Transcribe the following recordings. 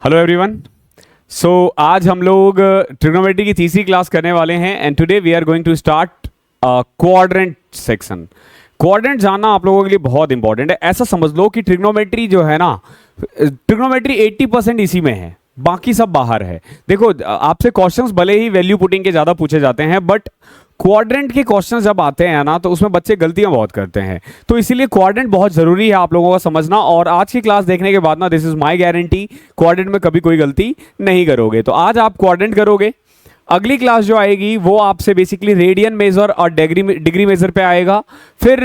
Hello everyone. सो आज हम लोग ट्रिग्नोमेट्री की तीसरी क्लास करने वाले हैं and today we are going to start quadrant section. Quadrant जानना आप लोगों के लिए बहुत इंपॉर्टेंट है। ऐसा समझ लो कि ट्रिग्नोमेट्री जो है ना, ट्रिग्नोमेट्री 80% इसी में है, बाकी सब बाहर है। देखो, आपसे क्वेश्चंस भले ही वैल्यू पुटिंग के ज़्यादा पूछे जाते हैं, बट क्वाड्रेंट के क्वेश्चन जब आते हैं ना, तो उसमें बच्चे गलतियां बहुत करते हैं। तो इसीलिए क्वाड्रेंट बहुत ज़रूरी है आप लोगों का समझना। और आज की क्लास देखने के बाद ना, this is my guarantee, quadrant में कभी कोई गलती नहीं करोगे। तो आज आप क्वाड्रेंट करोगे। अगली क्लास जो आएगी वो आपसे बेसिकली रेडियन मेजर और डिग्री मेजर पे आएगा। फिर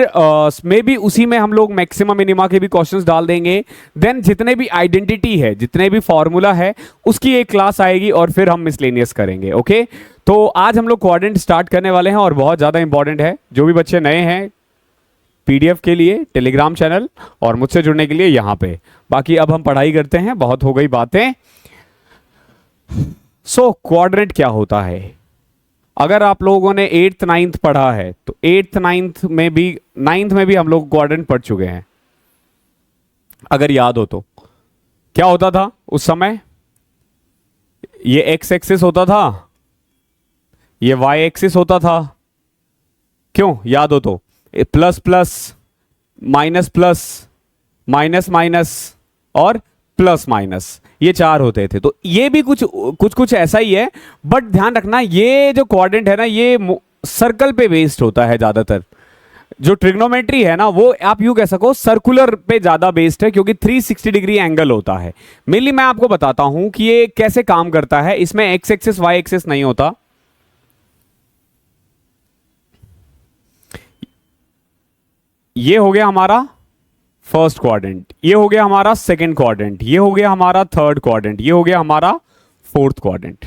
मे बी उसी में हम लोग मैक्सिमम मिनिमा के भी क्वेश्चंस डाल देंगे। देन जितने भी आइडेंटिटी है, जितने भी फॉर्मूला है, उसकी एक क्लास आएगी और फिर हम मिसलेनियस करेंगे। ओके, तो आज हम लोग क्वाड्रेंट स्टार्ट करने वाले हैं और बहुत ज़्यादा इंपॉर्टेंट है। जो भी बच्चे नए हैं, पीडीएफ के लिए टेलीग्राम चैनल और मुझसे जुड़ने के लिए यहाँ पे। बाकी अब हम पढ़ाई करते हैं, बहुत हो गई बातें। सो क्वाड्रेंट क्या होता है? अगर आप लोगों ने 8th 9th पढ़ा है तो 8th 9th में भी 9th में भी हम लोग क्वाड्रेंट पढ़ चुके हैं। अगर याद हो तो क्या होता था उस समय? ये एक्स एक्सिस होता था, ये वाई एक्सिस होता था। क्यों? याद हो तो plus plus, minus minus minus और प्लस माइनस, ये चार होते थे। तो ये भी कुछ ऐसा ही है, बट ध्यान रखना ये जो क्वाड्रेंट है ना, ये सर्कल पे बेस्ड होता है ज्यादातर। जो ट्रिग्नोमेट्री है ना, वो आप यूं कह सको सर्कुलर पे ज्यादा बेस्ड है, क्योंकि 360 डिग्री एंगल होता है। मेनली मैं आपको बताता हूं कि ये कैसे काम करता है। इसमें एक्स एक्सिस वाई एक्सिस नहीं होता। ये हो गया हमारा फर्स्ट क्वाड्रेंट, ये हो गया हमारा सेकंड क्वाड्रेंट, ये हो गया हमारा थर्ड क्वाड्रेंट, ये हो गया हमारा फोर्थ क्वाड्रेंट।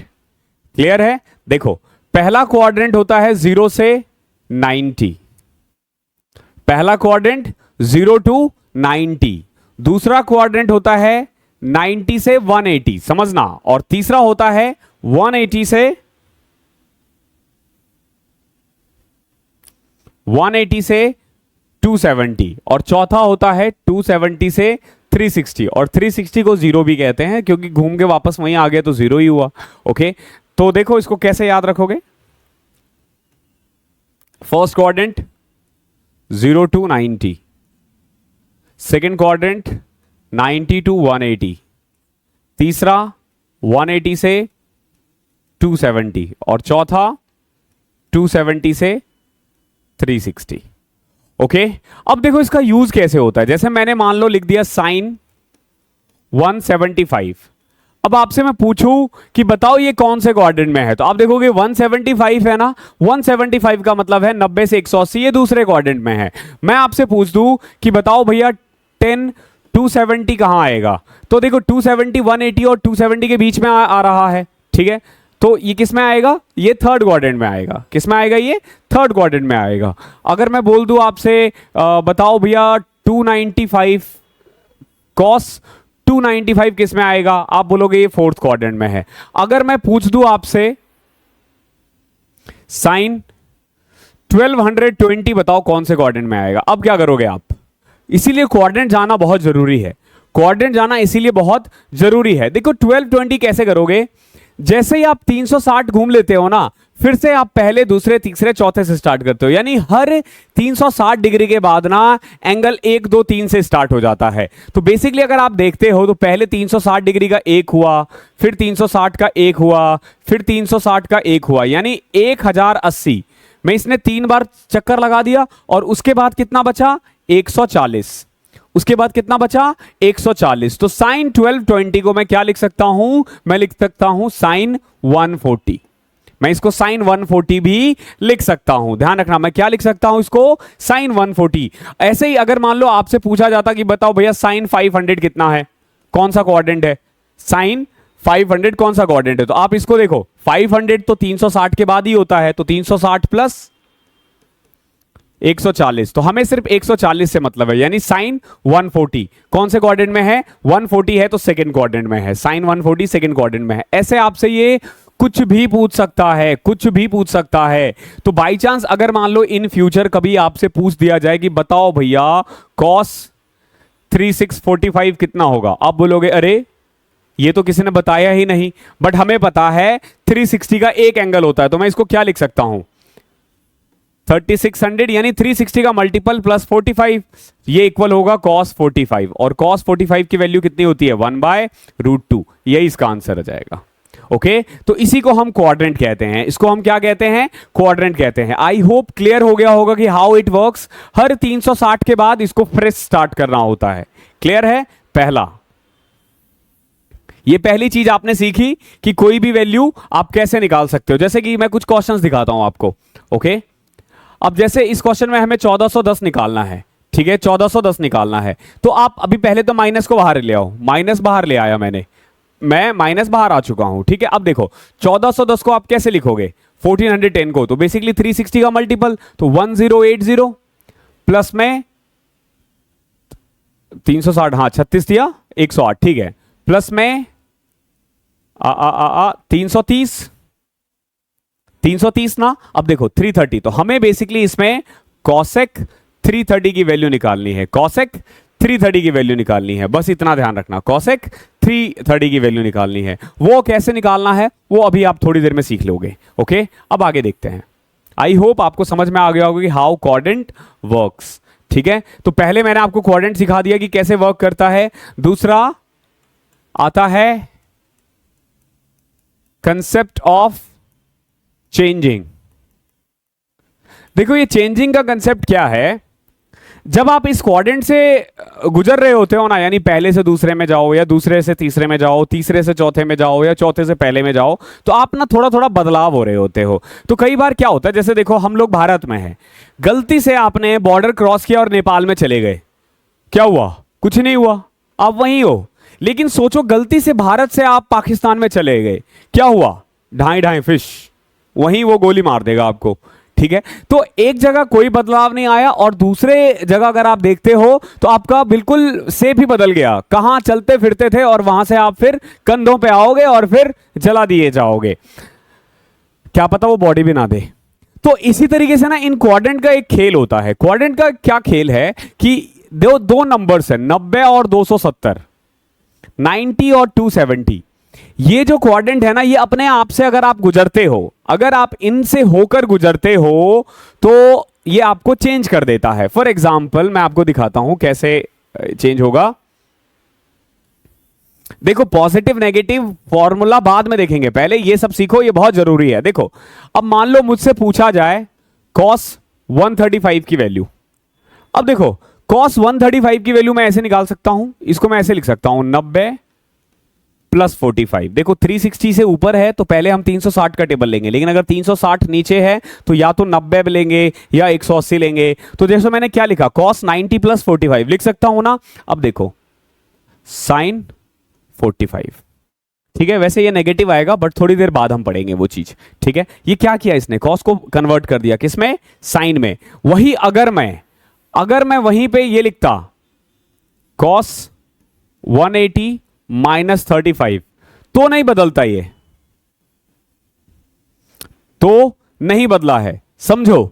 क्लियर है? देखो, पहला क्वाड्रेंट होता है 0 से 90, पहला क्वाड्रेंट 0 to 90। दूसरा क्वाड्रेंट होता है 90 से 180, समझना। और तीसरा होता है 180 से 270, और चौथा होता है 270 से 360, और 360 को 0 भी कहते हैं, क्योंकि घूम के वापस वहीं आ गया तो 0 ही हुआ। ओके, तो देखो इसको कैसे याद रखोगे। First quadrant 0 to 90, second quadrant 90 to 180, तीसरा 180 से 270, और चौथा 270 से 360। ओके, अब देखो इसका यूज कैसे होता है। जैसे मैंने मान लो लिख दिया साइन 175। अब आपसे मैं पूछूं कि बताओ ये कौन से क्वाड्रेंट में है, तो आप देखोगे 175 है ना। 175 का मतलब है 90 से 180, ये दूसरे क्वाड्रेंट में है। मैं आपसे पूछ दूं कि बताओ भैया 10 270 कहां आएगा, तो देखो 270 180 और 270 के बीच में आ रहा है। ठीक है, तो ये किस में आएगा? ये थर्ड क्वाड्रेंट में आएगा। किस में आएगा? ये थर्ड क्वाड्रेंट में आएगा। अगर मैं बोल दूं आपसे बताओ भैया 295 कॉस 295 किस में आएगा, आप बोलोगे ये फोर्थ क्वाड्रेंट में है। अगर मैं पूछ दूं आपसे साइन 1220 बताओ कौन से क्वाड्रेंट में आएगा, अब क्या करोगे आप? इसीलिए क्वाड्रेंट जाना बहुत जरूरी है। क्वाड्रेंट जाना इसीलिए बहुत जरूरी है। देखो 1220 कैसे करोगे? जैसे ही आप 360 घूम लेते हो ना, फिर से आप पहले दूसरे तीसरे चौथे से स्टार्ट करते हो। यानी हर 360 डिग्री के बाद ना एंगल 1 2 3 से स्टार्ट हो जाता है। तो बेसिकली अगर आप देखते हो तो पहले 360 डिग्री का एक हुआ, फिर 360 का एक हुआ, फिर 360 का एक हुआ, यानी 1080 में इसने 3 बार चक्कर लगा दिया। और उसके बाद कितना बचा? 140। उसके बाद कितना बचा? 140। तो साइन 1220 को मैं क्या लिख सकता हूं? मैं लिख सकता हूं साइन 140। मैं इसको साइन 140 भी लिख सकता हूं। ध्यान रखना, मैं क्या लिख सकता हूं इसको? साइन 140। ऐसे ही अगर मान लो आपसे पूछा जाता कि बताओ भैया साइन 500 कितना है, कौन सा क्वाड्रेंट है? साइन 500 कौन सा क्वाड्रेंट है? तो आप इसको देखो, 500 तो 360 के बाद ही होता है, तो 360 प्लस 140, तो हमें सिर्फ 140 से मतलब है। यानी साइन 140 कौन से क्वाड्रेंट में है? 140 है तो सेकंड क्वाड्रेंट में है। साइन 140 सेकंड क्वाड्रेंट में है। ऐसे आपसे ये कुछ भी पूछ सकता है, कुछ भी पूछ सकता है। तो बाई चांस अगर मान लो इन फ्यूचर कभी आपसे पूछ दिया जाए कि बताओ भैया कॉस 3645 कितना होगा, आप बोलोगे अरे ये तो किसी ने बताया ही नहीं, बट हमें पता है 360 का एक एंगल होता है, तो मैं इसको क्या लिख सकता हूं, 3600 यानी 360 का मल्टीपल प्लस 45, ये इक्वल होगा cos 45, और cos 45 की वैल्यू कितनी होती है 1/√2, यही इसका आंसर आ जाएगा। ओके तो इसी को हम क्वाड्रेंट कहते हैं, इसको हम क्या कहते हैं, क्वाड्रेंट कहते हैं। आई होप क्लियर हो गया होगा कि हाउ इट वर्क्स। हर 360 के बाद इसको फ्रेश स्टार्ट करना होता है। क्लियर है? पहला, ये पहली चीज आपने सीखी कि कोई भी वैल्यू आप कैसे निकाल सकते हो। जैसे कि मैं कुछ क्वेश्चंस दिखाता हूं आपको। ओके अब जैसे इस क्वेश्चन में हमें 1410 निकालना है, ठीक है, 1410 निकालना है, तो आप अभी पहले तो माइनस को बाहर ले आओ। माइनस बाहर ले आया मैं माइनस बाहर आ चुका हूं, ठीक है। अब देखो 1410 को आप कैसे लिखोगे, 1410 को तो बेसिकली 360 का मल्टीपल, तो 1080 प्लस में 360, हाँ 36 दिया 108, ठीक है, प्लस में 330 ना। अब देखो 330, तो हमें बेसिकली इसमें कॉसेक 330 की वैल्यू निकालनी है, कॉसेक 330 की वैल्यू निकालनी है, बस इतना ध्यान रखना, कॉसेक 330 की वैल्यू निकालनी है। वो कैसे निकालना है वो अभी आप थोड़ी देर में सीख लोगे। ओके अब आगे देखते हैं। आई होप आपको समझ में आ गया होगा कि हाउ क्वाड्रेंट वर्क्स, ठीक है। तो पहले मैंने आपको क्वाड्रेंट सिखा दिया कि कैसे वर्क करता है। दूसरा आता है कंसेप्ट ऑफ चेंजिंग। देखो ये चेंजिंग का कंसेप्ट क्या है, जब आप इस क्वाड्रेंट से गुजर रहे होते हो ना, यानी पहले से दूसरे में जाओ या दूसरे से तीसरे में जाओ, तीसरे से चौथे में जाओ या चौथे से पहले में जाओ, तो आप ना थोड़ा थोड़ा बदलाव हो रहे होते हो। तो कई बार क्या होता है, जैसे देखो हम लोग भारत में हैं, गलती से आपने बॉर्डर क्रॉस किया और नेपाल में चले गए, क्या हुआ, कुछ नहीं हुआ, आप वहीं हो। लेकिन सोचो गलती से भारत से आप पाकिस्तान में चले गए, क्या हुआ, ढाई ढाई फिश, वहीं वो गोली मार देगा आपको, ठीक है। तो एक जगह कोई बदलाव नहीं आया और दूसरे जगह अगर आप देखते हो तो आपका बिल्कुल सेप ही बदल गया। कहां चलते फिरते थे और वहां से आप फिर कंधों पे आओगे और फिर जला दिए जाओगे, क्या पता वो बॉडी भी ना दे। तो इसी तरीके से ना इन क्वाड्रेंट का एक खेल होता है। क्वाड्रेंट का क्या खेल है कि दो नंबर्स है 90 और 270, 90 और 270। ये जो क्वाड्रेंट है ना, ये अपने आप से अगर आप गुजरते हो, अगर आप इनसे होकर गुजरते हो तो ये आपको चेंज कर देता है। फॉर एग्जाम्पल मैं आपको दिखाता हूं कैसे चेंज होगा। देखो पॉजिटिव नेगेटिव फॉर्मूला बाद में देखेंगे, पहले ये सब सीखो, ये बहुत जरूरी है। देखो अब मान लो मुझसे पूछा जाए cos 135 की वैल्यू। अब देखो cos 135 की वैल्यू मैं ऐसे निकाल सकता हूं, इसको मैं ऐसे लिख सकता हूं 90 प्लस 45। देखो 360 से ऊपर है तो पहले हम 360 का टेबल लेंगे, लेकिन अगर 360 नीचे है तो या तो 90 लेंगे या 180 लेंगे। तो जैसे मैंने क्या लिखा, cos 90 प्लस 45 लिख सकता हूं ना। अब देखो sin 45, ठीक है। वैसे ये नेगेटिव आएगा बट थोड़ी देर बाद हम पढ़ेंगे वो चीज, ठीक है। ये क्या किया इसने, cos को कन्वर्ट कर दिया किसमें, साइन में। वही अगर मैं वहीं पे ये लिखता cos 180 माइनस 35, तो नहीं बदलता, ये तो नहीं बदला है, समझो।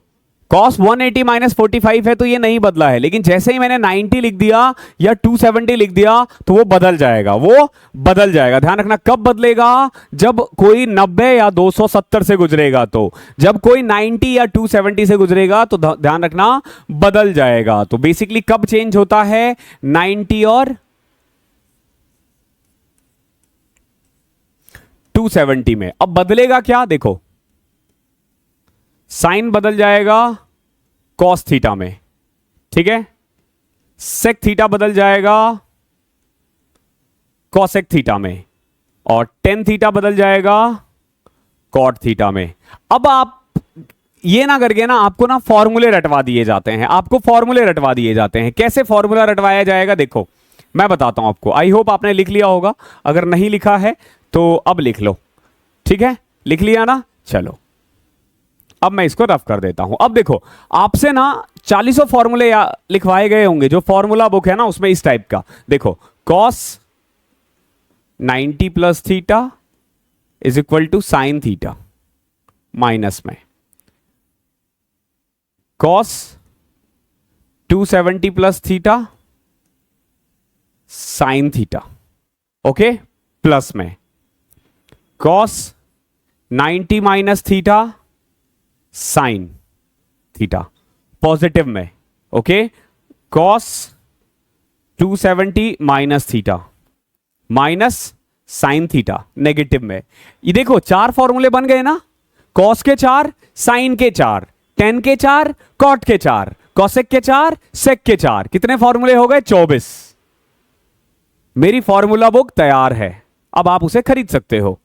cos 180 माइनस 45 है तो ये नहीं बदला है, लेकिन जैसे ही मैंने 90 लिख दिया या 270 लिख दिया तो वो बदल जाएगा। ध्यान रखना कब बदलेगा, जब कोई 90 या 270 से गुजरेगा। तो जब कोई 90 या 270 से गुजरेगा तो ध्यान रखना बदल जाएगा। तो बेसिकली कब चेंज होता है, 90 और 270 में। अब बदलेगा क्या, देखो साइन बदल जाएगा cos थीटा में, ठीक है। sec थीटा बदल जाएगा cosec थीटा में, और tan थीटा बदल जाएगा cot थीटा में। अब आप ये ना करके ना आपको ना फॉर्मूले रटवा दिए जाते हैं। कैसे फॉर्मूला रटवाया जाएगा, देखो मैं बताता हूं आपको। आई होप आपने लिख लिया होगा, अगर नहीं लिखा है तो अब लिख लो, ठीक है। लिख लिया ना, चलो अब मैं इसको रफ कर देता हूं। अब देखो आपसे ना 40 फॉर्मूले लिखवाए गए होंगे, जो फॉर्मूला बुक है ना उसमें इस टाइप का। देखो cos 90 plus theta is equal to sine theta, minus में cos 270 plus theta sine theta. Okay plus में, cos 90 minus theta sine theta positive में, okay, cos 270 minus theta minus sine theta negative में। ये देखो चार फॉर्मूले बन गए ना, कॉस के 4, साइन के 4, टेन के 4, कॉट के 4, कॉसेक के 4, सेक के 4, कितने फॉर्मूले हो गए? 24। मेरी फॉर्मूला बुक तैयार है, अब आप उसे खरीद सकते हो,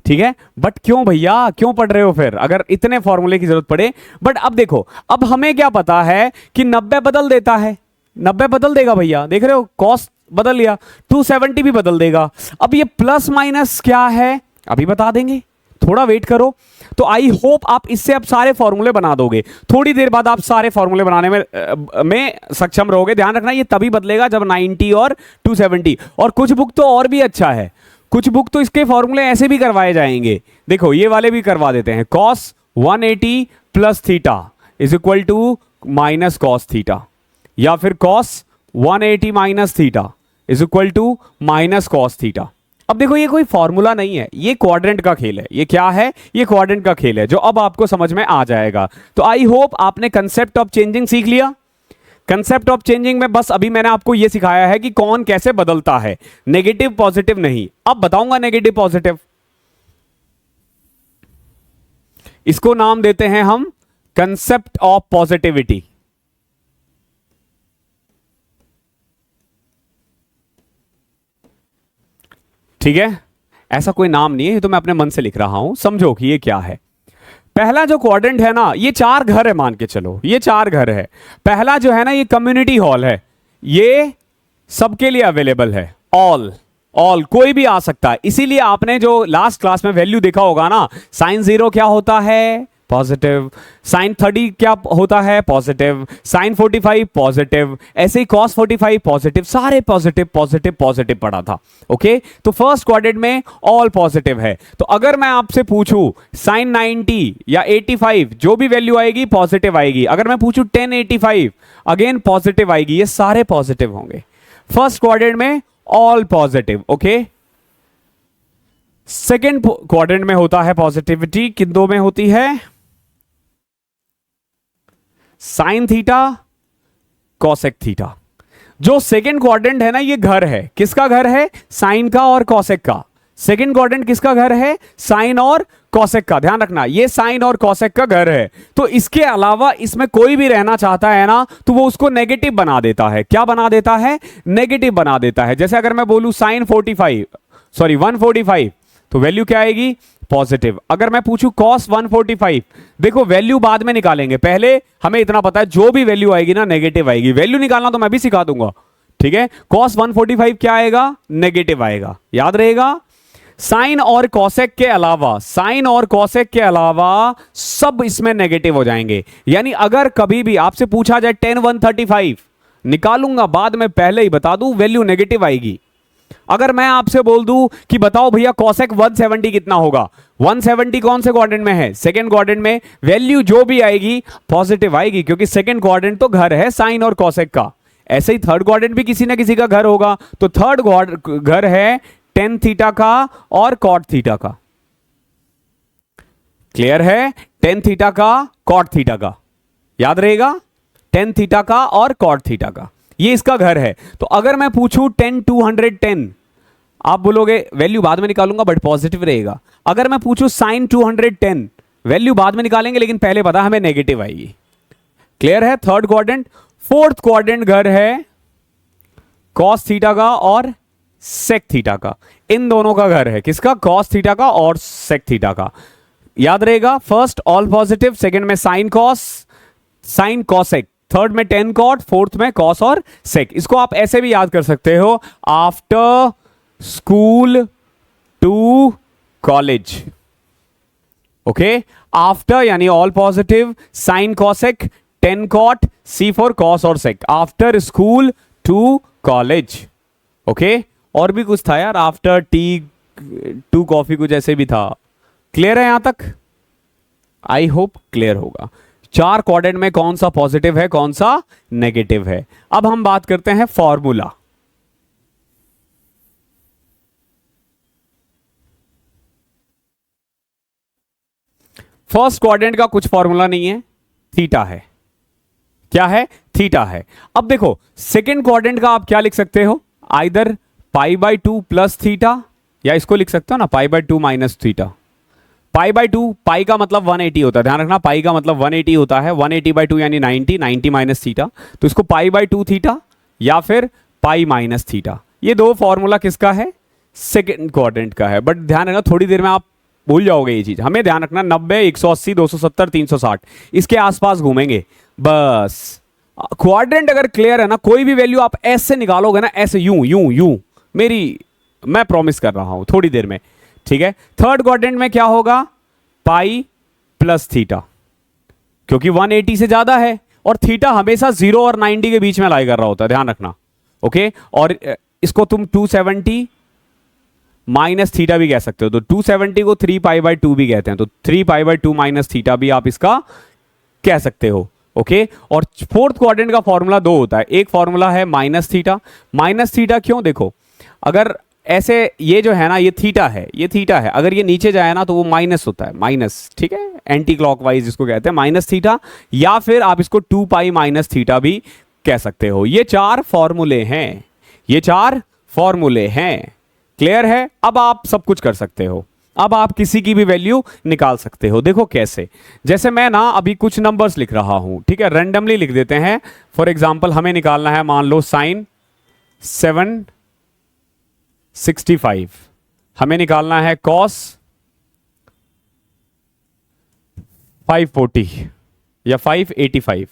ठीक है। बट क्यों भैया, क्यों पढ़ रहे हो फिर अगर इतने फॉर्मूले की जरूरत पड़े? बट अब देखो, अब हमें क्या पता है कि 90 बदल देता है, 90 बदल देगा भैया, देख रहे हो, कॉस बदल लिया, 270 भी बदल देगा। अब ये प्लस माइनस क्या है अभी बता देंगे, थोड़ा वेट करो। तो आई होप आप इससे अब सारे फॉर्मूले बना दोगे, थोड़ी देर बाद आप सारे फॉर्मूले बनाने में सक्षम रहोगे। ध्यान रखना ये तभी बदलेगा जब 90 और 270। और कुछ बुक तो और भी अच्छा है, कुछ बुक तो इसके फॉर्मूले ऐसे भी करवाए जाएंगे, देखो ये वाले भी करवा देते हैं। Cos 180 plus theta is equal to minus cos theta, या फिर cos 180 minus theta is equal to minus cos theta. अब देखो ये कोई फॉर्मूला नहीं है, ये क्वाड्रेंट का खेल है। ये क्या है? ये क्वाड्रेंट का खेल है जो अब आपको समझ में आ जाएगा। तो आई होप आपने कंसेप्ट ऑफ चेंजिंग सीख लिया। कंसेप्ट ऑफ चेंजिंग में बस अभी मैंने आपको यह सिखाया है कि कौन कैसे बदलता है, नेगेटिव पॉजिटिव नहीं। अब बताऊंगा नेगेटिव पॉजिटिव, इसको नाम देते हैं हम कंसेप्ट ऑफ पॉजिटिविटी। ठीक है, ऐसा कोई नाम नहीं है, ये तो मैं अपने मन से लिख रहा हूं, समझो कि ये क्या है। पहला जो क्वाड्रेंट है ना, ये 4 घर है, मान के चलो ये 4 घर है। पहला जो है ना, ये कम्युनिटी हॉल है, ये सबके लिए अवेलेबल है, ऑल कोई भी आ सकता है। इसीलिए आपने जो लास्ट क्लास में वैल्यू देखा होगा ना, साइन 0 क्या होता है? पॉजिटिव। साइन 30 क्या होता है? पॉजिटिव। साइन 45 पॉजिटिव, ऐसे ही कॉस 45 पॉजिटिव, सारे पॉजिटिव पॉजिटिव पॉजिटिव पड़ा था। ओके, तो फर्स्ट क्वाड्रेंट में ऑल पॉजिटिव है। तो अगर मैं आपसे पूछूं साइन 90 या 85, जो भी वैल्यू आएगी पॉजिटिव आएगी। अगर मैं पूछूं 1085, अगेन पॉजिटिव आएगी, ये सारे पॉजिटिव होंगे। फर्स्ट क्वाड्रेंट में all positive. Okay, second quadrant में होता है पॉजिटिविटी, किन दो में होती है? Sine theta, cosec theta. जो सेकेंड क्वाड्रेंट है ना, ये घर है, किसका घर है? साइन का और कॉसेक का। सेकेंड क्वाड्रेंट किसका घर है? साइन और कॉसेक का। ध्यान रखना, ये साइन और कॉसेक का घर है। तो इसके अलावा इसमें कोई भी रहना चाहता है ना, तो वो उसको नेगेटिव बना देता है। क्या बना देता है? नेगेटिव बना देता है। जैसे अगर मैं बोलूं साइन 145, तो वैल्यू क्या आएगी? पॉजिटिव। अगर मैं पूछूं कॉस 145, देखो वैल्यू बाद में निकालेंगे, पहले हमें इतना पता है जो भी वैल्यू आएगी ना नेगेटिव आएगी। वैल्यू निकालना तो मैं भी सिखा दूंगा, ठीक है। कॉस 145 क्या आएगा? नेगेटिव आएगा, याद रहेगा। साइन और कॉसेक के अलावा, साइन और कॉसेक के अलावा सब इसमें नेगेटिव हो जाएंगे। यानी अगर कभी भी आपसे पूछा जाए 10 135 निकालूंगा, बाद में पहले ही बता दूं वैल्यू नेगेटिव आएगी। अगर मैं आपसे बोल दूं कि बताओ भैया कॉसेक 170 कितना होगा, 170 कौन से क्वाड्रेंट में है? सेकंड क्वाड्रेंट में। वैल्यू जो भी आएगी पॉजिटिव आएगी, क्योंकि सेकंड क्वाड्रेंट तो घर है साइन और कॉसेक का। ऐसे ही थर्ड क्वाड्रेंट भी किसी ना किसी का घर होगा, तो थर्ड घर है टेन थीटा का और कॉट थीटा का। क्लियर है? टेन थीटा का, कॉट थीटा का, याद रहेगा, टेन थीटा का और कॉट थीटा का, ये इसका घर है। तो अगर मैं पूछूं 10 210, आप बोलोगे वैल्यू बाद में निकालूंगा बट पॉजिटिव रहेगा। अगर मैं पूछूं साइन 210, वैल्यू बाद में निकालेंगे लेकिन पहले पता हमें नेगेटिव आएगी। क्लियर है? Third quadrant. फोर्थ क्वाड्रेंट घर है कॉस थीटा का और सेक थीटा का। इन दोनों का घर है, किसका? कॉस थीटा का और सेक थीटा का। याद रहेगा, फर्स्ट ऑल पॉजिटिव, सेकंड में sine cos, sign cosec, third में टेन कॉट, फोर्थ में कॉस और सेक। इसको आप ऐसे भी याद कर सकते हो, after school to college. Okay, after यानी all positive, sine cosec, tan cot, C for cos और sec, after school to college. Okay, और भी कुछ था यार, आफ्टर टी टू कॉफी, कुछ ऐसे भी था। क्लियर है यहां तक? आई होप क्लियर होगा। चार क्वाड्रेंट में कौन सा पॉजिटिव है, कौन सा नेगेटिव है। अब हम बात करते हैं फॉर्मूला। फर्स्ट क्वाड्रेंट का कुछ फॉर्मूला नहीं है, थीटा है। क्या है? थीटा है। अब देखो सेकेंड क्वाड्रेंट का आप क्या लिख सकते हो, either pi by 2 plus theta, या इसको लिख सकते हो ना pi by 2 minus theta. Pi by 2, पाई का मतलब 180 होता है, ध्यान रखना पाई का मतलब 180 होता है, 180 बाई 2 यानी 90, 90 माइनस थीटा, तो इसको पाई बाई 2 थीटा या फिर पाई माइनस थीटा। ये दो फॉर्मूला किसका है? सेकेंड क्वाड्रेंट का है। बट ध्यान रखना थोड़ी देर में आप भूल जाओगे ये चीज, हमें ध्यान रखना 90, 180, 270, 360 इसके आसपास घूमेंगे बस। क्वाड्रेंट अगर क्लियर है ना, कोई भी वैल्यू आप ऐसे निकालोगे ना, ऐसे यूं यूं यूं, मैं प्रॉमिस कर रहा हूं थोड़ी देर में, ठीक है। थर्ड क्वाड्रेंट में क्या होगा? पाई प्लस थीटा, क्योंकि 180 से ज्यादा है और थीटा हमेशा 0 और 90 के बीच में लाई कर रहा होता है, ध्यान रखना। ओके, और इसको तुम 270 माइनस थीटा भी कह सकते हो, तो 270 को 3 पाई बाई 2 भी कहते हैं, तो 3 पाई बाई 2 माइनस थीटा भी आप इसका कह सकते हो। ओके, और फोर्थ क्वाड्रेंट का फॉर्मूला दो होता है, एक फॉर्मूला है माइनस थीटा। माइनस थीटा क्यों? देखो अगर ऐसे ये जो है ना, ये थीटा है, ये थीटा है, अगर ये नीचे जाए ना तो वो माइनस होता है, माइनस, ठीक है, एंटी क्लॉकवाइज जिसको कहते हैं माइनस थीटा, या फिर आप इसको 2 पाई माइनस थीटा भी कह सकते हो। ये चार फॉर्मूले हैं, ये चार फॉर्मूले हैं। क्लियर है? अब आप सब कुछ कर सकते हो, अब आप किसी की भी वैल्यू निकाल सकते हो। देखो कैसे, जैसे मैं ना अभी कुछ नंबर्स लिख रहा हूं, ठीक है, रैंडमली लिख देते हैं। फॉर एग्जांपल हमें निकालना है, मान लो साइन 765, हमें निकालना है कॉस 540 या 585,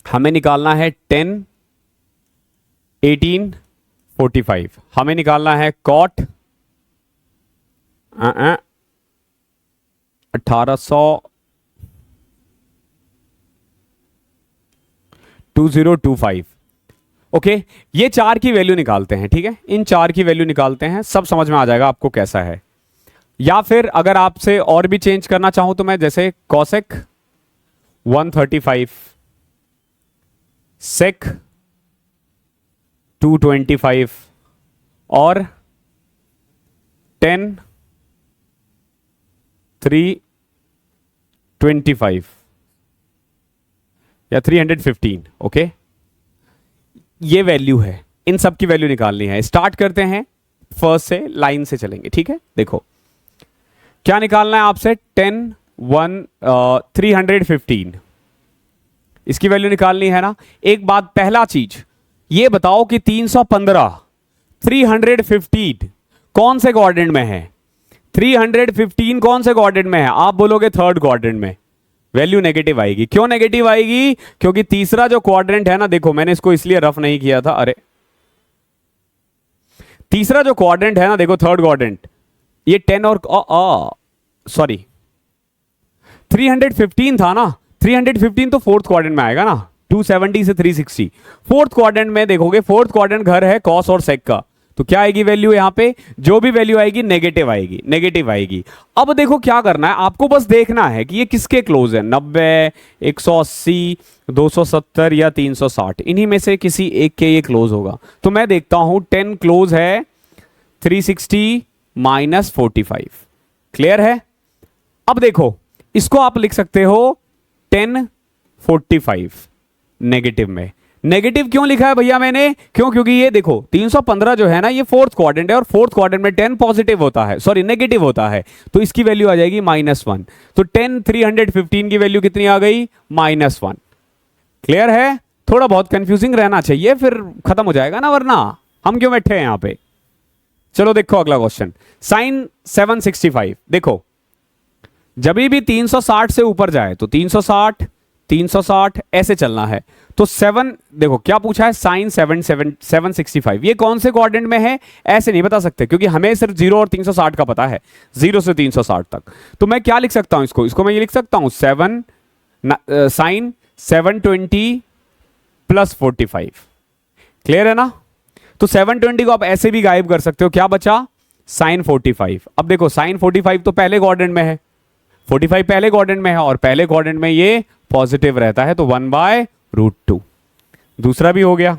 हमें निकालना है 10 18 45, हमें निकालना है कॉट 1800 2025। ओके, ये चार की वैल्यू निकालते हैं, ठीक है, इन चार की वैल्यू निकालते हैं, सब समझ में आ जाएगा आपको कैसा है। या फिर अगर आपसे और भी चेंज करना चाहूं तो मैं जैसे कॉसेक 135, सेक 225 और 10 325 या 315। ओके, ये वैल्यू है, इन सब की वैल्यू निकालनी है। स्टार्ट करते हैं फर्स्ट से, लाइन से चलेंगे, ठीक है। देखो क्या निकालना है आपसे, 315 इसकी वैल्यू निकालनी है ना। एक बात, पहला चीज ये बताओ कि 315 315 कौन से क्वाड्रेंट में है? 315 कौन से क्वाड्रेंट में है? आप बोलोगे थर्ड क्वाड्रेंट में, वैल्यू नेगेटिव आएगी। क्यों नेगेटिव आएगी? क्योंकि तीसरा जो क्वाड्रेंट है ना, देखो मैंने इसको इसलिए रफ नहीं किया था, अरे तीसरा जो क्वाड्रेंट है ना, देखो थर्ड क्वाड्रेंट, ये 10 और सॉरी 315 था ना, 315 तो फोर्थ क्वाड्रेंट में आएगा ना, 270 से 360 फोर्थ क्वाड्रेंट में देखोगे, फोर्थ क्वाड्रेंट घर है कॉस और सेक का, तो क्या आएगी वैल्यू? यहां पे जो भी वैल्यू आएगी नेगेटिव आएगी, नेगेटिव आएगी। अब देखो क्या करना है आपको, बस देखना है कि ये किसके क्लोज है, 90, 180, 270 या 360, इन्हीं में से किसी एक के ये क्लोज होगा। तो मैं देखता हूं 10 क्लोज है 360 माइनस 45। क्लियर है? अब देखो इसको आप लिख सकते हो 1045 नेगेटिव में। नेगेटिव क्यों लिखा है भैया मैंने? क्यों? क्योंकि ये देखो 315 जो है ना, ये फोर्थ क्वाड्रेंट है और फोर्थ क्वाड्रेंट में 10 पॉजिटिव होता है, सॉरी नेगेटिव होता है, तो इसकी वैल्यू आ जाएगी -1। तो 10 315 की वैल्यू कितनी आ गई? -1। क्लियर है? थोड़ा बहुत कंफ्यूजिंग रहना चाहिए, फिर खत्म हो जाएगा ना, वरना हम क्यों बैठे हैं यहां पे। चलो देखो अगला क्वेश्चन, साइन 765। देखो जब भी 360 से ऊपर जाए तो 360 360 ऐसे चलना है। तो 7 देखो क्या पूछा है, साइन 765, ये कौन से क्वाड्रेंट में है ऐसे नहीं बता सकते, क्योंकि हमें सिर्फ 0 और 360 का पता है, 0 से 360 तक। तो मैं क्या लिख सकता हूं इसको मैं ये लिख सकता हूं साइन 720 प्लस 45। क्लियर है ना? तो 720 को आप ऐसे भी गायब कर सकते हो, क्या बचा? साइन 45। अब देखो साइन 45 तो पहले क्वाड्रेंट में है, 45 पहले क्वाड्रेंट में है, और पहले क्वाड्रेंट में ये पॉजिटिव रहता है, तो 1/√2। दूसरा भी हो गया।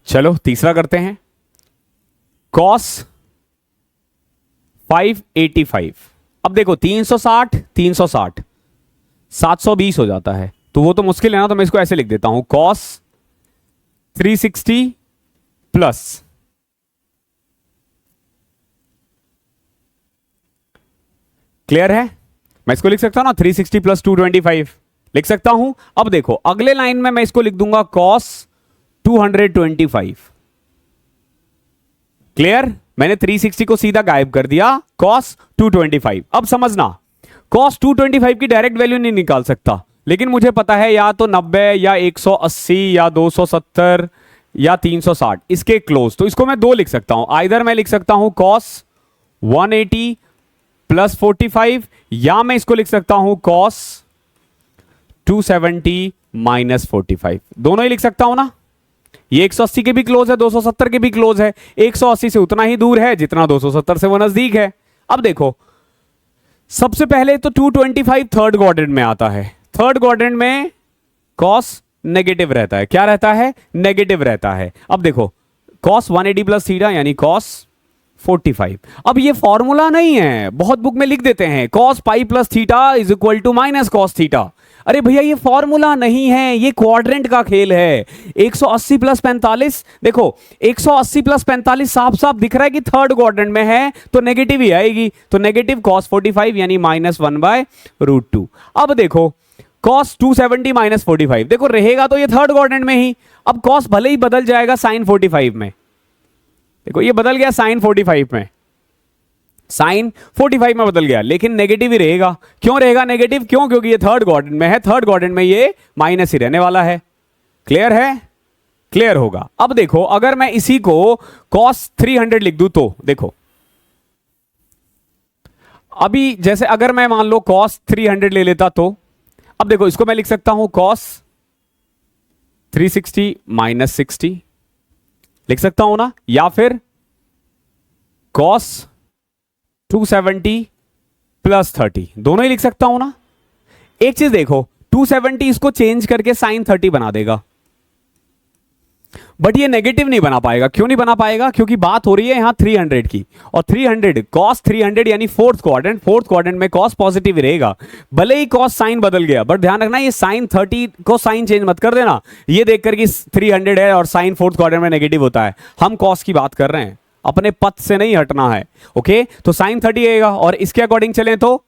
चलो तीसरा करते हैं, कॉस 585। अब देखो 360 360 720 हो जाता है, तो वो तो मुश्किल है ना, तो मैं इसको ऐसे लिख देता हूं cos 360 प्लस क्लियर है, मैं इसको लिख सकता हूं ना 360 प्लस 225 लिख सकता हूं। अब देखो अगले लाइन में मैं इसको लिख दूंगा cos 225। क्लियर, मैंने 360 को सीधा गायब कर दिया, cos 225। अब समझना cos 225 की डायरेक्ट वैल्यू नहीं निकाल सकता, लेकिन मुझे पता है या तो 90 या 180 या 270 या 360 इसके क्लोज, तो इसको मैं दो लिख सकता हूं। आइदर मैं लिख सकता हूं cos 180 प्लस 45, या मैं इसको लिख सकता हूं cos 270 माइनस 45। दोनों ही लिख सकता हूं ना, ये 180 के भी क्लोज है, 270 के भी क्लोज है, 180 से उतना ही दूर है जितना 270 से वो नजदीक है। अब देखो सबसे पहले तो 225 थर्ड क्वाड्रेंट में आता है, थर्ड क्वाड्रेंट में cos नेगेटिव रहता है, क्या रहता है, नेगेटिव रहता है। अब देखो cos 180 प्लस थीटा यानी cos 45। अब ये फॉर्मूला नहीं है, बहुत बुक में लिख देते हैं cos pi plus theta is equal to minus cos theta. अरे भैया ये फॉर्मूला नहीं है, ये क्वाड्रेंट का खेल है। 180 प्लस 45, देखो 180 प्लस 45 साफ साफ दिख रहा है कि थर्ड क्वाड्रेंट में है, तो नेगेटिव ही आएगी, तो नेगेटिव cos 45 यानी माइनस 1/√2। अब देखो cos 270 माइनस 45, देखो रहेगा तो ये थर्ड क्वाड्रेंट में ही। अब cos भले ही बदल जाएगा sin 45 में, देखो ये बदल गया sin 45 में, sin 45 में बदल गया, लेकिन नेगेटिव ही रहेगा। क्यों रहेगा नेगेटिव, क्यों, क्योंकि ये थर्ड क्वाड्रेंट में है, थर्ड क्वाड्रेंट में ये माइनस ही रहने वाला है। क्लियर है, क्लियर होगा। अब देखो अगर मैं इसी को cos 300 लिख दूं तो देखो, अभी जैसे अगर मैं मान लो cos 300 ले लेता तो, अब देखो इसको मैं लिख सकता हूं cos 360 माइनस 60 लिख सकता हूं ना, या फिर cos 270 प्लस 30, दोनों ही लिख सकता हूं ना। एक चीज देखो 270 इसको चेंज करके sin 30 बना देगा, बट ये नेगेटिव नहीं बना पाएगा। क्यों नहीं बना पाएगा, क्योंकि बात हो रही है यहां 300 की, और 300 cos 300 यानी फोर्थ क्वाड्रेंट, फोर्थ क्वाड्रेंट में cos पॉजिटिव रहेगा, भले ही cos साइन बदल गया, बट ध्यान रखना ये sin 30 को साइन चेंज मत कर देना, ये देखकर कि 300 है और साइन फोर्थ क्वाड्रेंट में नेगेटिव होता है। हम cos की बात कर रहे हैं, अपने पथ से नहीं हटना है। ओके, तो sin 30 आएगा, और इसके अकॉर्डिंग चलें तो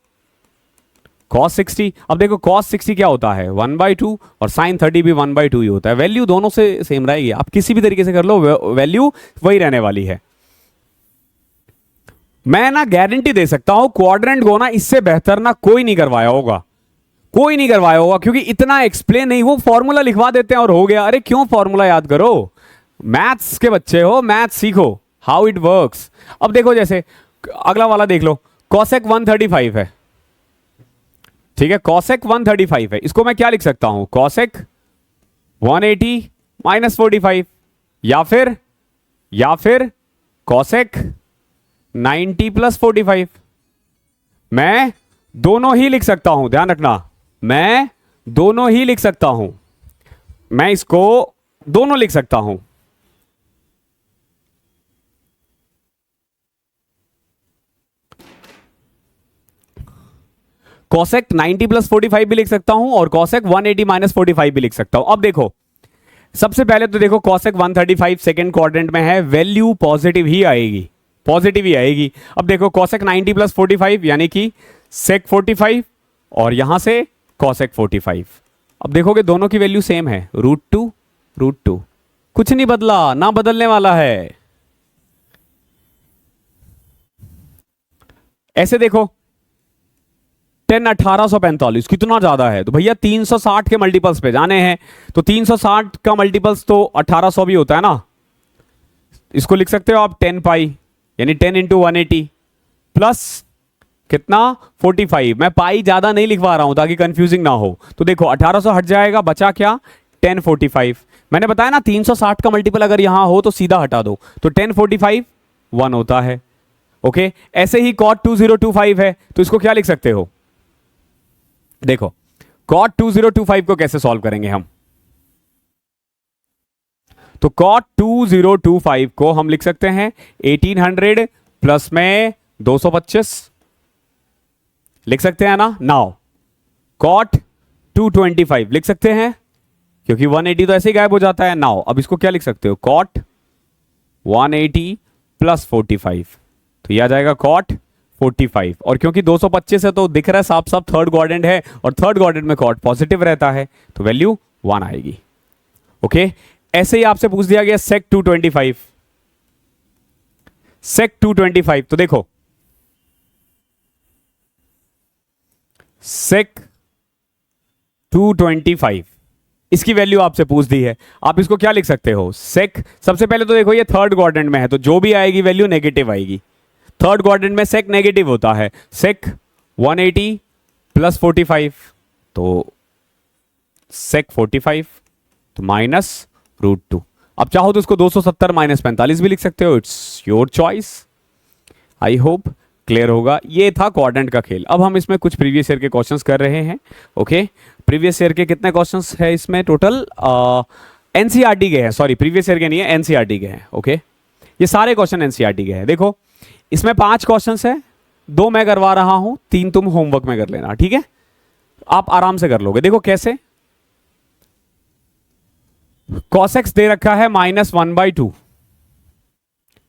cos 60। अब देखो cos 60 क्या होता है 1/2, और sin 30 भी 1/2 ही होता है। वैल्यू दोनों से सेम रहेगी, आप किसी भी तरीके से कर लो वैल्यू वही रहने वाली है। मैं ना गारंटी दे सकता हूं क्वाड्रेंट को ना इससे बेहतर ना कोई नहीं करवाया होगा, कोई नहीं करवाया होगा, क्योंकि इतना एक्सप्लेन नहीं, वो फॉर्मूला लिखवा देते हैं और हो गया। अरे क्यों फॉर्मूला याद करो, मैथ्स के बच्चे हो, मैथ्स सीखो हाउ इट वर्क्स। अब देखो जैसे अगला वाला देख लो, cosec 135 है, ठीक है, cosec 135 है, इसको मैं क्या लिख सकता हूं cosec 180 माइनस 45, या फिर cosec 90 प्लस 45। मैं दोनों ही लिख सकता हूं, ध्यान रखना, मैं दोनों ही लिख सकता हूं, मैं इसको दोनों लिख सकता हूं। cosec 90 प्लस 45 भी लिख सकता हूं, और cosec 180 माइनस 45 भी लिख सकता हूं। अब देखो सबसे पहले तो देखो cosec 135 सेकेंड क्वाड्रेंट में है, वैल्यू पॉजिटिव ही आएगी, पॉजिटिव ही आएगी। अब देखो cosec 90 प्लस 45 यानी कि sec 45, और यहां से cosec 45। अब देखोगे दोनों की वैल्यू सेम है, √2, कुछ नहीं बदला, ना बदलने वाला है। ऐसे देखो 10 1845 कितना ज्यादा है, तो भैया 360 के मल्टीपल्स पे जाने हैं, तो 360 का मल्टीपल्स तो 1800 भी होता है ना, इसको लिख सकते हो आप 10 पाई यानी 10 इंटू 180 प्लस कितना 45। मैं पाई ज्यादा नहीं लिखवा रहा हूं ताकि कंफ्यूजिंग ना हो। तो देखो 1800 हट जाएगा, बचा क्या 1045। मैंने बताया ना 360 का मल्टीपल अगर यहां हो तो सीधा हटा दो, तो 1045 1 होता है। ओके, ऐसे ही cot 2025 है, तो इसको क्या लिख सकते हो, देखो cot 2025 को कैसे सॉल्व करेंगे हम, तो cot 2025 को हम लिख सकते हैं 1800 प्लस में 225 लिख सकते हैं ना। नाउ कॉट 225 लिख सकते हैं, क्योंकि 180 तो ऐसे ही गायब हो जाता है। नाउ अब इसको क्या लिख सकते हो, कॉट 180 प्लस 45, तो यह आ जाएगा कॉट 45। और क्योंकि 225 है तो दिख रहा है साफ साफ थर्ड क्वाड्रेंट है, और थर्ड क्वाड्रेंट में कॉट पॉजिटिव रहता है, तो वैल्यू 1 आएगी। ओके, ऐसे ही आपसे पूछ दिया गया सेक 225। सेक 225 तो देखो, सेक 225 इसकी वैल्यू आपसे पूछ दी है। आप इसको क्या लिख सकते हो, सेक, सबसे पहले तो देखो ये थर्ड क्वाड्रेंट में है, तो जो भी आएगी वैल्यू नेगेटिव आएगी। थर्ड क्वाड्रेंट में सेक नेगेटिव होता है। सेक 180 प्लस 45, तो सेक 45 तो माइनस √2। अब चाहो तो उसको 270 माइनस 45 भी लिख सकते हो, it's your choice. I hope clear होगा। ये था क्वाड्रेंट का खेल। अब हम इसमें कुछ प्रीवियस ईयर के क्वेश्चंस कर रहे हैं। ओके, प्रीवियस ईयर के कितने क्वेश्चंस है इसमें टोटल, एनसीईआरटी के हैं, सॉरी प्रीवियस ईयर के नहीं है, एनसीईआरटी के हैं। ओके, ये सारे क्वेश्चन एनसीईआरटी के हैं। देखो इसमें 5 क्वेश्चंस है, 2 मैं करवा रहा हूं, 3 तुम होमवर्क में कर लेना, ठीक है? आप आराम से कर लोगे। देखो कैसे, cos x दे रखा है -1/2।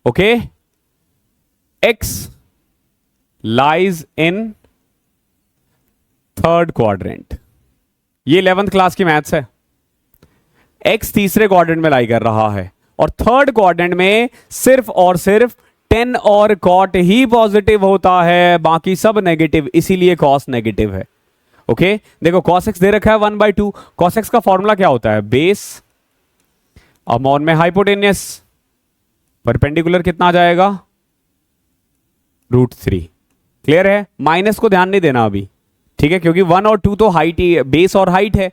Okay, x lies in third quadrant, ये 11th क्लास की मैथ्स है। x तीसरे क्वाड्रेंट में लाई कर रहा है, और थर्ड क्वाड्रेंट में सिर्फ और सिर्फ 10 और cot ही पॉजिटिव होता है, बाकी सब नेगेटिव, इसीलिए cos नेगेटिव है। ओके, देखो cos x दे रखा है 1/2। cos x का फॉर्मूला क्या होता है, बेस अपॉन में हाइपोटेनियस, परपेंडिकुलर कितना आ जाएगा, √3। क्लियर है? माइनस को ध्यान नहीं देना अभी, ठीक है, क्योंकि 1 और 2 तो हाइट ही, बेस और हाइट है,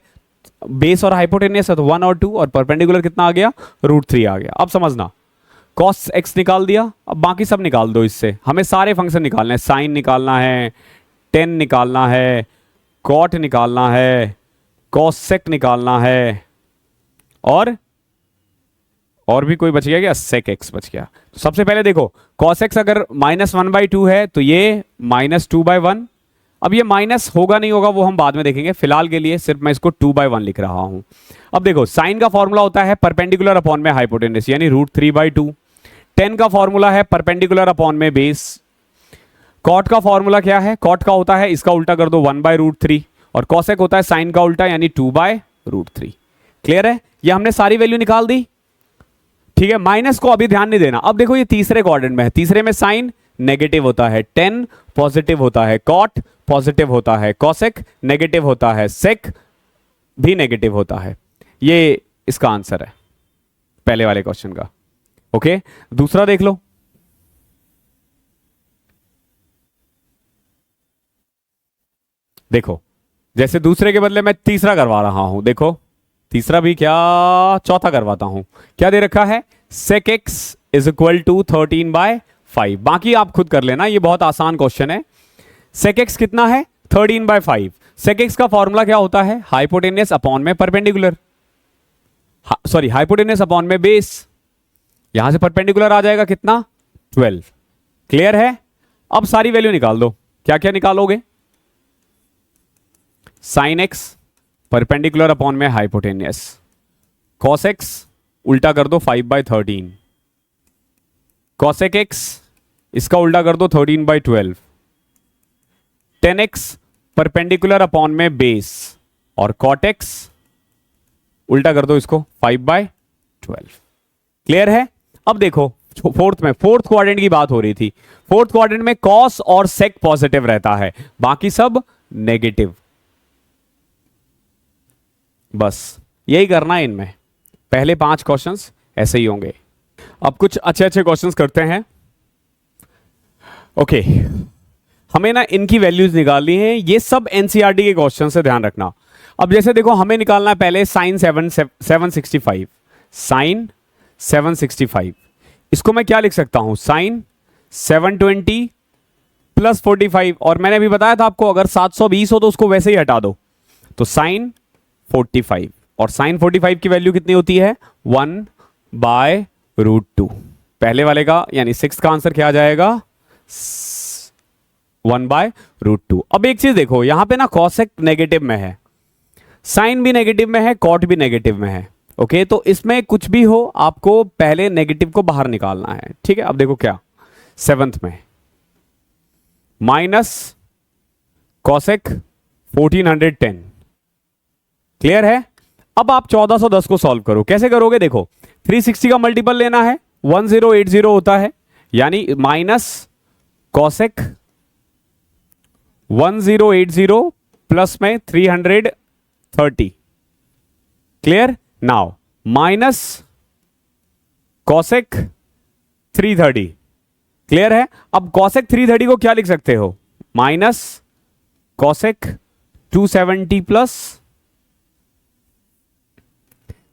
बेस और हाइपोटेनियस है, तो 1 और 2, और परपेंडिकुलर कितना आ गया, √3 आ गया। अब समझना, cos x निकाल दिया, अब बाकी सब निकाल दो। इससे हमें सारे फंक्शन निकालने हैं, साइन निकालना है, tan निकालना है, cot निकालना है, cosec निकालना है, और भी कोई बच गया क्या, sec x बच गया। तो सबसे पहले देखो cos x अगर -1/2 है तो ये -2/1। अब ये माइनस होगा नहीं होगा वो हम बाद में देखेंगे, फिलहाल के लिए सिर्फ मैं इसको 2/1 लिख रहा हूं। अब देखो साइन का फॉर्मूला होता है परपेंडिकुलर अपॉन में हाइपोटेनस, यानी √3/2। tan का फॉर्मूला है परपेंडिकुलर अपॉन में बेस। cot का फॉर्मूला क्या है, cot का होता है, इसका उल्टा कर दो 1/√3, और cosec होता है साइन का उल्टा, यानी 2/√3। क्लियर है? ये हमने सारी वैल्यू निकाल दी, ठीक है। माइनस को अभी ध्यान नहीं देना। अब देखो ये तीसरे क्वाड्रेंट में है, तीसरे में साइन नेगेटिव होता है, tan पॉजिटिव होता है, cot पॉजिटिव होता है, cosec नेगेटिव होता है, sec भी नेगेटिव होता है। ये इसका आंसर है पहले वाले क्वेश्चन का। ओके, दूसरा देख लो। देखो जैसे दूसरे के बदले मैं तीसरा करवा रहा हूं, देखो तीसरा भी क्या, चौथा करवाता हूं। क्या दे रखा है, sec x is equal to 13/5। बाकी आप खुद कर लेना, ये बहुत आसान क्वेश्चन है। sec x कितना है, 13/5। sec x का फॉर्मूला क्या होता है, हाइपोटेनियस अपॉन में परपेंडिकुलर, सॉरी हाइपोटेनियस अपॉन में बेस। यहां से परपेंडिकुलर आ जाएगा कितना, 12। क्लियर है? अब सारी वैल्यू निकाल दो। क्या क्या निकालोगे, साइन x परपेंडिकुलर अपॉन में हाइपोटेनियस, cos x उल्टा कर दो 5/13, cosec x इसका उल्टा कर दो 13/12, tan x परपेंडिकुलर अपॉन में बेस, और cot x उल्टा कर दो इसको 5/12। क्लियर है? अब देखो फोर्थ क्वाड्रेंट की बात हो रही थी। फोर्थ क्वाड्रेंट में cos और sec पॉजिटिव रहता है, बाकी सब नेगेटिव। बस यही करना है इनमें, पहले 5 क्वेश्चंस ऐसे ही होंगे। अब कुछ अच्छे अच्छे क्वेश्चंस करते हैं। ओके, हमें ना इनकी वैल्यूज निकालनी है, ये सब एनसीईआरटी के क्वेश्चन से ध्यान रखना। अब जैसे देखो हमें निकालना है पहले साइन 765, साइन 765, इसको मैं क्या लिख सकता हूं, साइन 720 प्लस 45, और मैंने अभी बताया था आपको अगर 720 हो तो उसको वैसे ही हटा दो, तो साइन 45, और साइन 45 की वैल्यू कितनी होती है, 1/√2। पहले वाले का यानी 6 का आंसर क्या आ जाएगा, 1/√2। अब एक चीज देखो, यहां पे ना कॉसेक नेगेटिव में है, साइन भी नेगेटिव में है, कॉट भी नेगेटिव में है। ओके, तो इसमें कुछ भी हो आपको पहले नेगेटिव को बाहर निकालना है। ठीक है, अब देखो क्या, सेवंथ में माइनस कॉसेक 1410, क्लियर है। अब आप 1410 को सॉल्व करो, कैसे करोगे देखो, 360 का मल्टीपल लेना है, 1080 होता है, यानी माइनस कॉसेक 1080 प्लस में 330, clear. Now minus cosec 330, clear है। अब कॉसेक 330 को क्या लिख सकते हो, माइनस कॉसेक 270 प्लस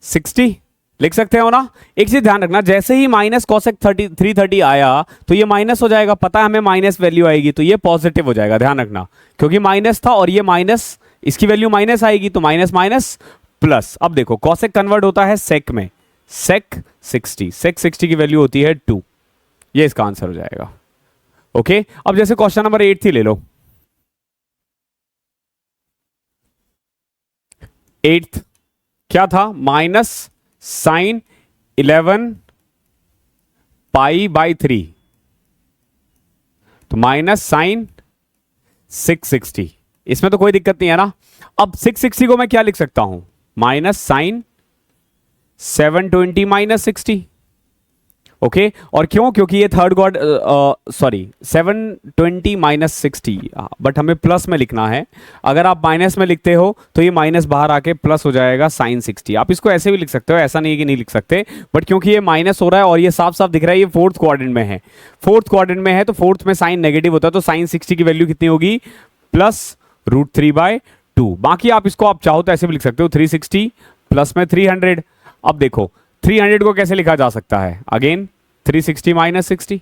60 लिख सकते हो ना। एक चीज ध्यान रखना, जैसे ही माइनस कॉसेक 330 आया तो ये माइनस हो जाएगा, पता है हमें माइनस वैल्यू आएगी तो ये पॉजिटिव हो जाएगा, ध्यान रखना, क्योंकि माइनस था और ये माइनस, इसकी वैल्यू माइनस आएगी तो माइनस माइनस प्लस। अब देखो कॉसेक कन्वर्ट होता है सेक में, सेक 60, सेक 60 की वैल्यू होती है 2, ये इसका आंसर हो जाएगा। ओके, अब जैसे क्वेश्चन नंबर 8 थी, ले लो 8th, क्या था, माइनस साइन 11 पाई/3, तो माइनस साइन 660, इसमें तो कोई दिक्कत नहीं है ना। अब 660 को मैं क्या लिख सकता हूं, माइनस साइन 720 माइनस 60। ओके, और क्यों, क्योंकि ये third God, sorry 720 minus 60, but हमें प्लस में लिखना है। अगर आप माइनस में लिखते हो तो ये माइनस बाहर आके प्लस हो जाएगा साइन 60। आप इसको ऐसे भी लिख सकते हो, ऐसा नहीं है कि नहीं लिख सकते, बट क्योंकि ये माइनस हो रहा है और ये साफ साफ दिख रहा है ये फोर्थ क्वाड्रेंट में है, फोर्थ क्वाड्रेंट में है तो फोर्थ में साइन नेगेटिव होता है, तो साइन 60 की वैल्यू कितनी होगी, +√3/2। बाकी आप इसको आप चाहो तो ऐसे भी लिख सकते हो, 360 प्लस में 300। अब देखो 300 को कैसे लिखा जा सकता है, अगेन 360 माइनस 60,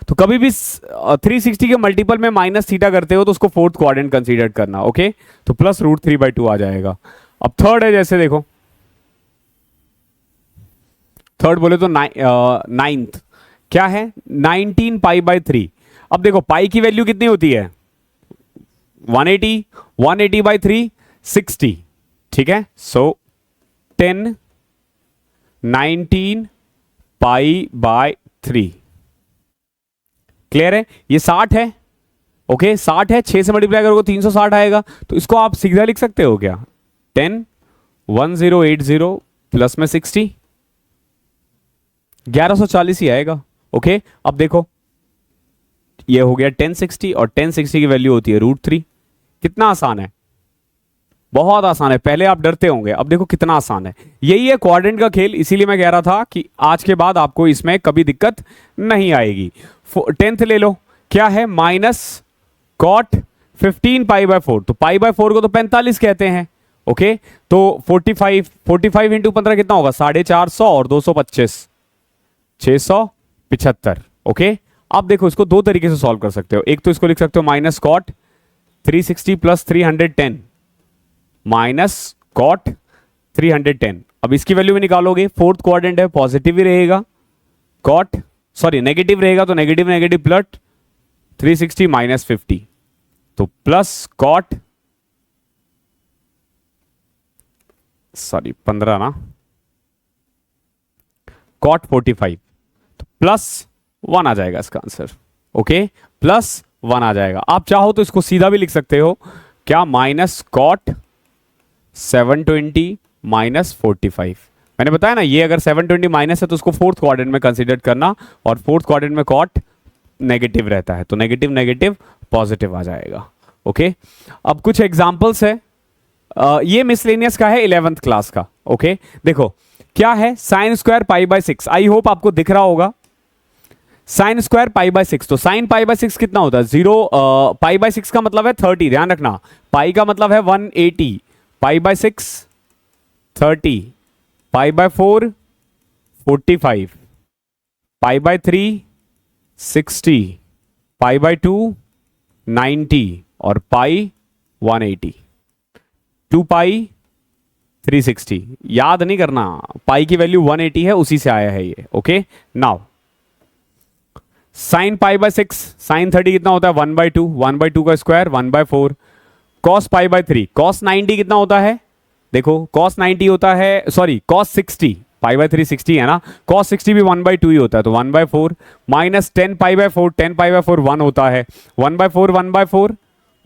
तो कभी भी 360 के मल्टीपल में माइनस थीटा करते हो तो उसको फोर्थ क्वाड्रेंट कंसीडर करना। ओके, तो +√3/2 आ जाएगा। अब थर्ड है, जैसे देखो थर्ड बोले तो नाइन्थ, क्या है, 19 पाई/3। अब देखो पाई की वैल्यू कितनी होती है, 180, 180/3 60, ठीक है। सो 10 19 पाई/3, क्लियर है। ये 60 है, ओके 60 है, 6 से मल्टीप्लाई करोगे 360 आएगा, तो इसको आप सीधा लिख सकते हो क्या, 10 1080 प्लस में 60, 1140 ही आएगा। ओके, अब देखो ये हो गया 1060 और 1060 की वैल्यू होती है √3। कितना आसान है, बहुत आसान है, पहले आप डरते होंगे, अब देखो कितना आसान है। यही है क्वाड्रेंट का खेल, इसीलिए मैं कह रहा था कि आज के बाद आपको इसमें कभी दिक्कत नहीं आएगी। 10th ले लो, क्या है, माइनस कॉट 15 पाई/4, तो पाई/4 को तो 45 कहते हैं। ओके, तो 45 इंटू 15 कितना होगा, 450 और 225, 675। ओके, आप देखो इसको दो तरीके से सॉल्व कर सकते हो, एक तो इसको लिख सकते हो minus cot 360 plus 310 minus cot 310। अब इसकी वैल्यू भी निकालोगे, फोर्थ क्वाड्रेंट है, पॉजिटिव ही रहेगा, कॉट सॉरी नेगेटिव रहेगा तो नेगेटिव नेगेटिव प्लस 360 माइनस 50, तो प्लस कॉट सॉरी 15 ना, कॉट 45, तो +1 आ जाएगा इसका आंसर। ओके, +1 आ जाएगा। आप चाहो तो इसको सीधा भी लिख सकते हो, क्या, माइनस कॉट 720 माइनस 45। मैंने बताया ना, ये अगर 720 माइनस है तो उसको फोर्थ क्वाड्रेंट में कंसीडर करना, और फोर्थ क्वाड्रेंट में कॉट नेगेटिव रहता है तो नेगेटिव नेगेटिव पॉजिटिव आ जाएगा। ओके, अब कुछ एग्जांपल्स है, ये मिसलेनियस का है 11th क्लास का। ओके, देखो क्या है, साइन स्क्वायर पाई/6, आई होप आपको दिख रहा होगा, साइन स्क्वायर पाई/6, तो साइन पाई/6 कितना होता है, 0, पाई/6 का मतलब है 30, ध्यान रखना, पाई का मतलब है 180, पाई/6 30, पाई/4 45, पाई/3 60, पाई/2 90 और पाई 180, 2 पाई 360। याद नहीं करना, पाई की वैल्यू 180 है, उसी से आया है ये। Okay, now sine pi by 6, sine 30 कितना होता है 1/2, 1/2 का square 1/4। Cos pi by 3, cos 90 कितना होता है, देखो कॉस 90 होता है, सॉरी कॉस 60, पाई बाय 3 60 है ना, कॉस 60 भी 1/2 ही होता है, तो 1/4 minus 10 pi by 4, 10 pi by 4 1 होता है, 1/4 1/4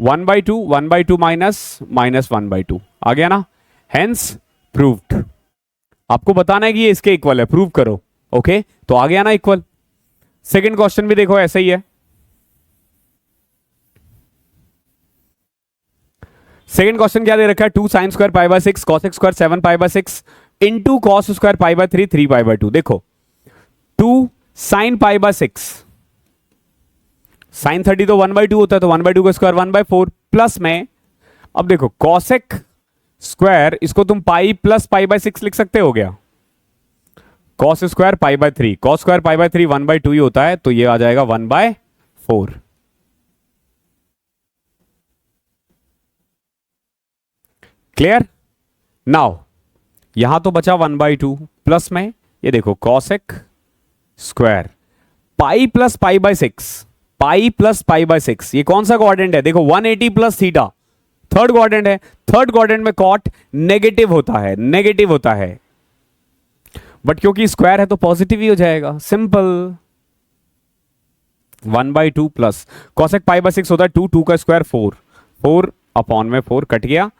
1/2, 1/2 माइनस माइनस 1/2 आ गया ना, हेंस प्रूव्ड। आपको बताना है कि ये इसके इक्वल है, प्रूव करो। ओके तो आ गया ना इक्वल। सेकंड क्वेश्चन भी देखो ऐसा ही है। सेकंड क्वेश्चन क्या दे रखा है, 2 sine square pi by 6 cos square 7 pi by 6 into cos square pi by 3 3 pi by 2। देखो 2 साइन पाई बाय 6, साइन 30 तो 1/2 होता है, तो 1/2 का स्क्वायर 1/4 प्लस में, अब देखो कॉसेक स्क्वायर इसको तुम पाई प्लस पाई बाय 6 लिख सकते हो क्या, cos square pi by 3, cos square pi by 3 1/2 ही होता है, तो ये आ जाएगा 1/4। क्लियर। नाउ यहां तो बचा 1/2 प्लस में, ये देखो cosec square pi plus pi by 6, pi plus pi by 6, ये कौन सा क्वाड्रेंट है, देखो 180 प्लस थीटा, थर्ड क्वाड्रेंट है, थर्ड क्वाड्रेंट में कॉट नेगेटिव होता है, नेगेटिव होता है, बट क्योंकि स्क्वायर है तो पॉजिटिव ही हो जाएगा, simple. 1/2 plus cosec pi by 6 होता है 2, 2 का स्क्वायर 4, 4 अपॉन में 4 कट गया,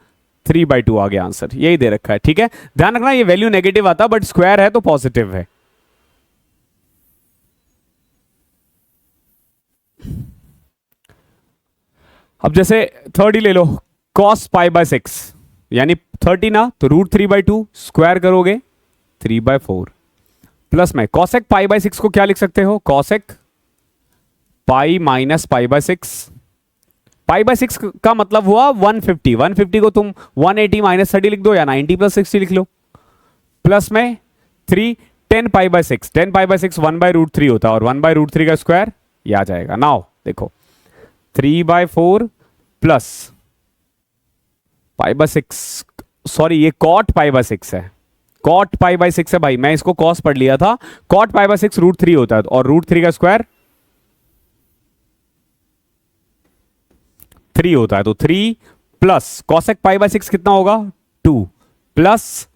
3/2 आ गया आंसर, यही दे रखा है। ठीक है, ध्यान रखना ये वैल्यू नेगेटिव आता बट स्क्वायर है तो पॉजिटिव है। अब जैसे थर्ड ही ले लो, कॉस पाई बाय 6 यानी 30 ना, तो √3/2 स्क्वायर करोगे 3/4 प्लस में कॉसेक पाई बाय 6 को क्या लिख सकते हो, cosec pi minus pi by 6, pi by 6 का मतलब हुआ 150, 150 को तुम 180 माइनस 30 लिख दो या 90 प्लस 60 लिख लो, प्लस में 3 10 पाई बाय 6, 10 पाई बाय 6 1/√3 होता है, और 1/√3 का स्क्वायर ये आ जाएगा। नाउ देखो 3/4 प्लस पाई बाय 6, सॉरी ये कॉट पाई बाय 6 है, कॉट पाई बाय 6 है भाई, मैं इसको कॉस पढ़ लिया था, कॉट पाई बाय 6 √3 होता है, और √3 का स्क्वायर 3 होता है, तो 3 प्लस कॉसेक पाई बाय 6 कितना होगा 2 प्लस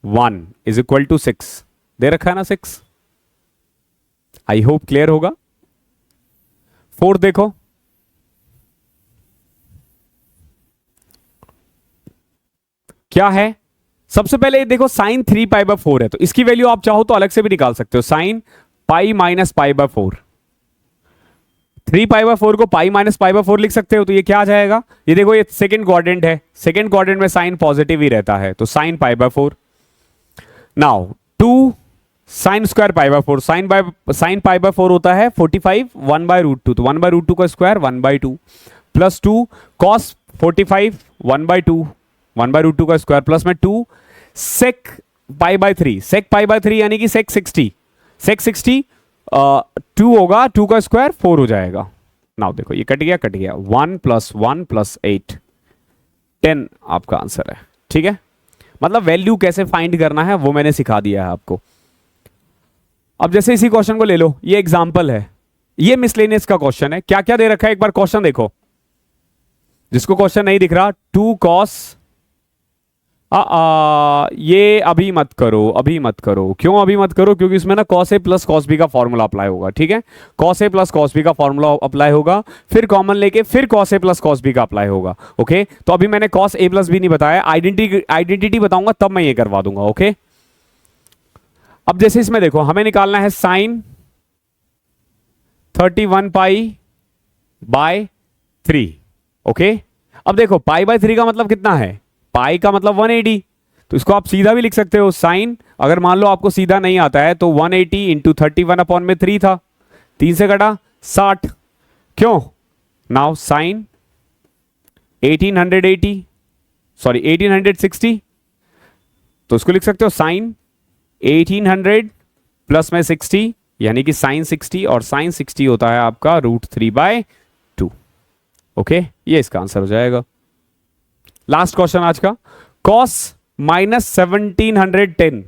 1 इज इक्वल टू 6, दे रखा है ना 6। आई होप क्लियर होगा। फोर्थ देखो, क्या है, सबसे पहले देखो साइन 3 पाई बाय 4 है, तो इसकी वैल्यू आप चाहो तो अलग से भी निकाल सकते हो, sine pi minus pi by 4, 3 pi by 4 को पाई माइनस पाई बाय 4 लिख सकते हो, तो ये क्या आ जाएगा, ये देखो ये सेकंड क्वाड्रेंट है, सेकंड क्वाड्रेंट में साइन पॉजिटिव ही रहता है, तो sign pi bye 4। Now 2 sine square pi by 4, sign pi bye 4 होता है 45 1/√2, तो 1/√2 का स्क्वायर 1/2 प्लस 2 कॉस 45 1/2, 1/√2 का स्क्वायर प्लस में 2 सेक पाई बाय 3, सेक पाई बाय 3 यानी कि सेक 60, सेक 60 2 होगा, 2 का स्क्वायर 4 हो जाएगा। नाउ देखो ये कट गया, कट गया, 1 + 1 + 8 10 आपका आंसर है। ठीक है, मतलब वैल्यू कैसे फाइंड करना है वो मैंने सिखा दिया है आपको। अब जैसे इसी क्वेश्चन को ले लो, ये एग्जांपल है, ये मिसलेनियस का क्वेश्चन है, क्या क्या दे रखा है एक बार क्वेश्चन देखो, जिसको क्वेश्चन नहीं दिख रहा, 2 cos, ये अभी मत करो, अभी मत करो, क्यों अभी मत करो, क्योंकि इसमें ना cos a + cos b का फॉर्मूला अप्लाई होगा। ठीक है, cos a + cos b का फॉर्मूला अप्लाई होगा, फिर कॉमन लेके फिर cos a + cos b का अप्लाई होगा। ओके, तो अभी मैंने cos a + b नहीं बताया, आइडेंटिटी बताऊंगा तब मैं ये करवा दूंगा। ओके, अब जैसे इसमें देखो हमें निकालना है साइन 31 पाई बाय 3। ओके, अब देखो पाई बाय 3 का मतलब कितना है, पाई का मतलब 180, तो इसको आप सीधा भी लिख सकते हो, साइन, अगर मान लो आपको सीधा नहीं आता है तो 180 इंटू 31/3 था, 3 से कटा 60, क्यों, नाउ साइन 1880, सॉरी 1860, तो इसको लिख सकते हो साइन 1800 प्लस में 60 यानी कि साइन 60, और साइन 60 होता है आपका √3/2। ओके, ये इसका आंसर हो जाएगा। लास्ट क्वेश्चन आज का, cos -1710,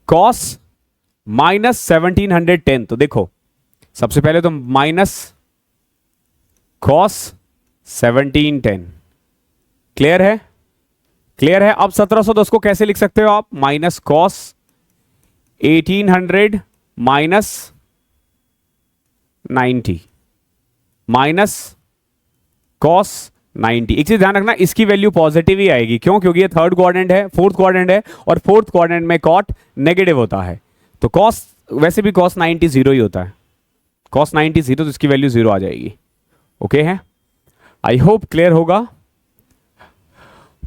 cos -1710। तो देखो सबसे पहले तो माइनस कॉस 1710, क्लियर है? क्लियर है? अब 1710 को कैसे लिख सकते हो आप? Minus cos 1800 minus 90 minus cos 90। एक चीज ध्यान रखना, इसकी वैल्यू पॉजिटिव ही आएगी। क्यों? क्योंकि ये थर्ड क्वाड्रेंट है, फोर्थ क्वाड्रेंट है, और फोर्थ क्वाड्रेंट में कॉट नेगेटिव होता है। तो कॉस, वैसे भी कॉस 90 जीरो ही होता है, कॉस 90 जीरो, तो इसकी वैल्यू जीरो आ जाएगी। ओके है? आई होप क्लियर होगा।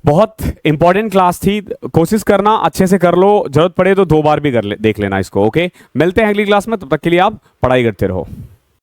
बहुत इंपॉर्टेंट क्लास थी, कोशिश करना अच्छे से कर लो, जरूरत पड़े तो 2 बार भी देख लेना इसको। ओके, मिलते हैं अगली क्लास में, तब तक के लिए आप पढ़ाई करते रहो।